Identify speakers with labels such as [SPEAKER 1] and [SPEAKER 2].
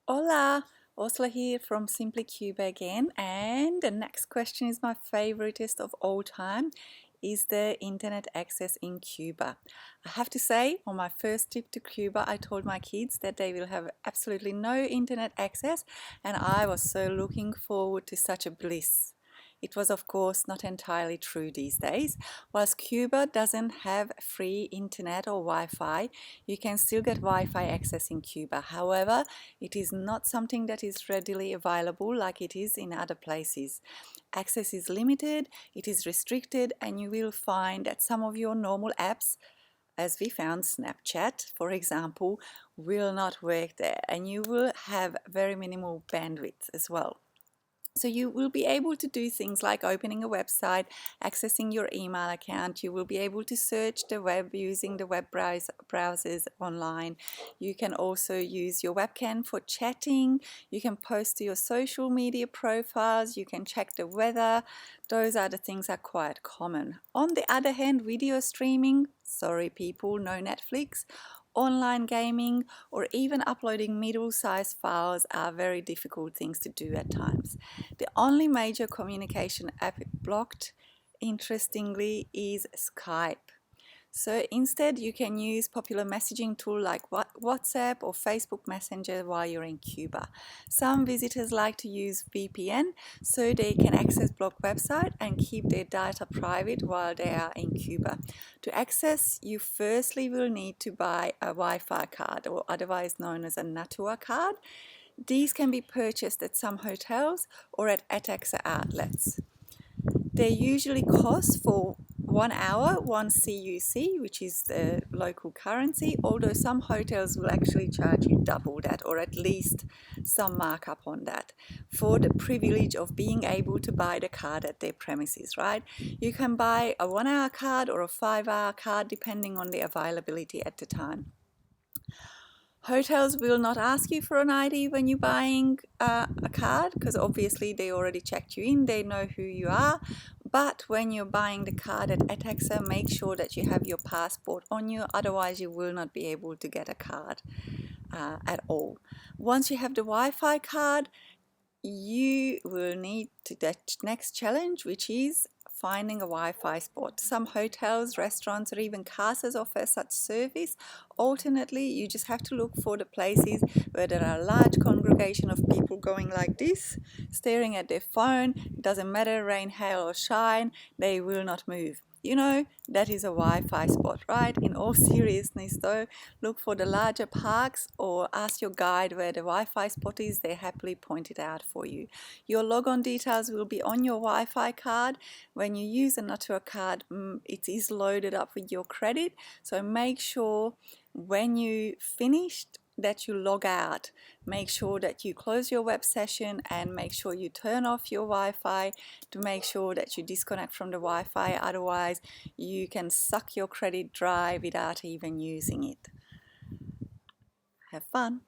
[SPEAKER 1] Hola, Ursula here from Simply Cuba again, and the next question is my favoriteest of all time. Is the internet access in Cuba? I have to say, on my first trip to Cuba, I told my kids that they will have absolutely no internet access, and I was so looking forward to such a bliss. It was, of course, not entirely true these days. Whilst Cuba doesn't have free internet or Wi Fi, you can still get Wi Fi access in Cuba. However, it is not something that is readily available like it is in other places. Access is limited, it is restricted, and you will find that some of your normal apps, as we found Snapchat, for example, will not work there, and you will have very minimal bandwidth as well. So you will be able to do things like opening a website, accessing your email account. You will be able to search the web using the web browsers online. You can also use your webcam for chatting. You can post to your social media profiles. You can check the weather. Those are the things that are quite common. On the other hand, video streaming, sorry people, no Netflix, online gaming, or even uploading middle-sized files are very difficult things to do at times. The only major communication app blocked, interestingly, is Skype. So instead, you can use popular messaging tool like WhatsApp or Facebook Messenger while you're in Cuba. Some visitors like to use VPN so they can access blocked website and keep their data private while they are in Cuba. To access, you firstly will need to buy a Wi-Fi card, or otherwise known as a Natura card. These can be purchased at some hotels or at ATAXA outlets. They usually cost for 1 hour 1 CUC, which is the local currency, although some hotels will actually charge you double that, or at least some markup on that, for the privilege of being able to buy the card at their premises, right? You can buy a 1 hour card or a 5 hour card depending on the availability at the time. Hotels will not ask you for an ID when you're buying a card, because obviously they already checked you in, they know who you are. But when you're buying the card at ATAXA, make sure that you have your passport on you, otherwise you will not be able to get a card at all. Once you have the Wi-Fi card, you will need to that next challenge, which is finding a Wi-Fi spot. Some hotels, restaurants, or even castles offer such service. Alternately, you just have to look for the places where there are a large congregation of people going like this, staring at their phone. It doesn't matter, rain, hail, or shine, they will not move. You know, that is a Wi-Fi spot, right? In all seriousness though, look for the larger parks or ask your guide where the Wi-Fi spot is. They happily point it out for you. Your logon details will be on your Wi-Fi card. When you use a Natura card, it is loaded up with your credit. So make sure when you finished that you log out. Make sure that you close your web session and make sure you turn off your Wi-Fi to make sure that you disconnect from the Wi-Fi. Otherwise, you can suck your credit dry without even using it. Have fun!